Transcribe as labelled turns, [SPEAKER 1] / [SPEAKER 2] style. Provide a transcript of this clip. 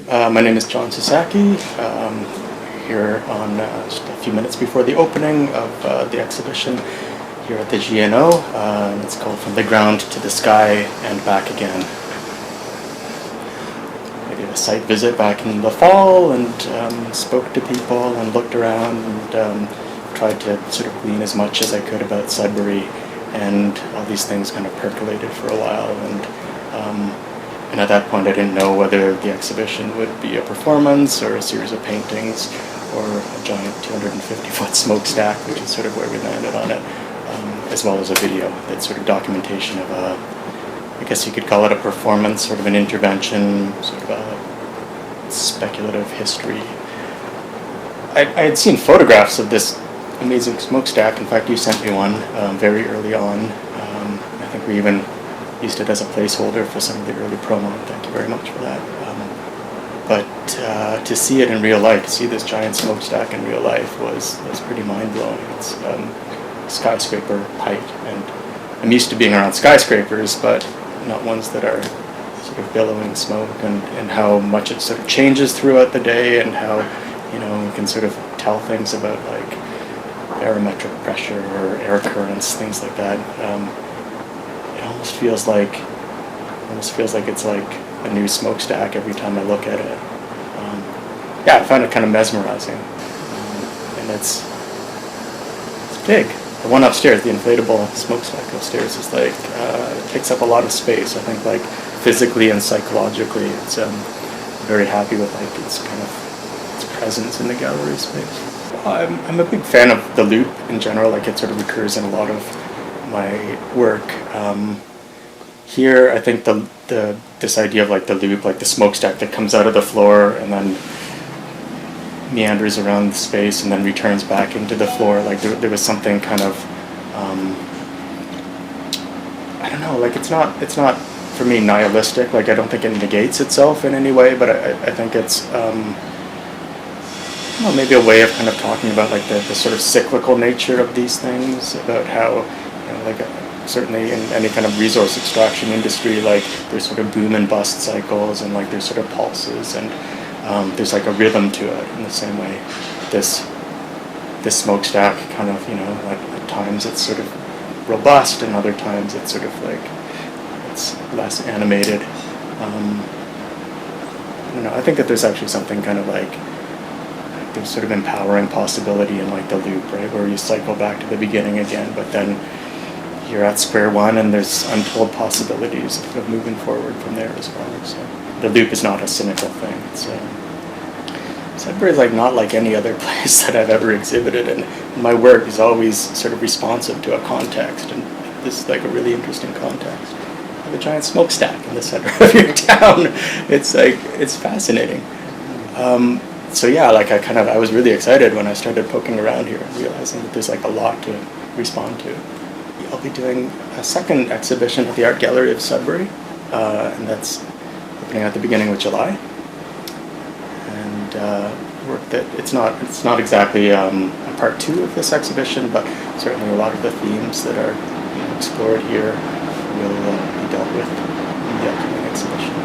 [SPEAKER 1] My name is Jon Sasaki. Here on just a few minutes before the opening of the exhibition here at the GNO. And it's called From the Ground to the Sky and Back Again. I did a site visit back in the fall and spoke to people and looked around and tried to sort of glean as much as I could about Sudbury, and all these things kind of percolated for a while. And at that point I didn't know whether the exhibition would be a performance or a series of paintings or a giant 250-foot smokestack, which is sort of where we landed on it, as well as a video that's sort of documentation of I guess you could call it a performance, sort of an intervention, sort of a speculative history. I had seen photographs of this amazing smokestack. In fact, you sent me one very early on. I think we even used it as a placeholder for some of the early promo. Thank you very much for that. But to see it in real life, to see this giant smokestack in real life was pretty mind-blowing. It's skyscraper height, and I'm used to being around skyscrapers, but not ones that are sort of billowing smoke, and how much it sort of changes throughout the day, and how, you know, you can sort of tell things about like barometric pressure or air currents, things like that. It almost feels like it's like a new smokestack every time I look at it. Yeah, I find it kind of mesmerizing, and it's big. The one upstairs, the inflatable smokestack upstairs, is like it takes up a lot of space. I think like physically and psychologically, it's very happy with like its kind of its presence in the gallery space. I'm a big fan of the loop in general. Like it sort of recurs in a lot of my work. Here, I think this idea of like the loop, like the smokestack that comes out of the floor and then meanders around the space and then returns back into the floor. Like there was something kind of I don't know. Like it's not for me nihilistic. Like I don't think it negates itself in any way, but I think it's maybe a way of kind of talking about like the sort of cyclical nature of these things, about how, you know, like certainly in any kind of resource extraction industry, like there's sort of boom and bust cycles, and like there's sort of pulses, and there's like a rhythm to it. In the same way, this smokestack kind of, you know, at times it's sort of robust, and other times it's sort of like it's less animated. I don't know. I think that there's actually something kind of like there's sort of empowering possibility in like the loop, right, where you cycle back to the beginning again, but then you're at square one, and there's untold possibilities of moving forward from there as well. So the loop is not a cynical thing. It's Sudbury is like not like any other place that I've ever exhibited, and my work is always sort of responsive to a context, and this is like a really interesting context. You have a giant smokestack in the center of your town. It's like, it's fascinating. So yeah, like I was really excited when I started poking around here and realizing that there's like a lot to respond to. I'll be doing a second exhibition at the Art Gallery of Sudbury, and that's opening at the beginning of July. And work that it's not exactly a part two of this exhibition, but certainly a lot of the themes that are, you know, explored here will be dealt with in the upcoming exhibition.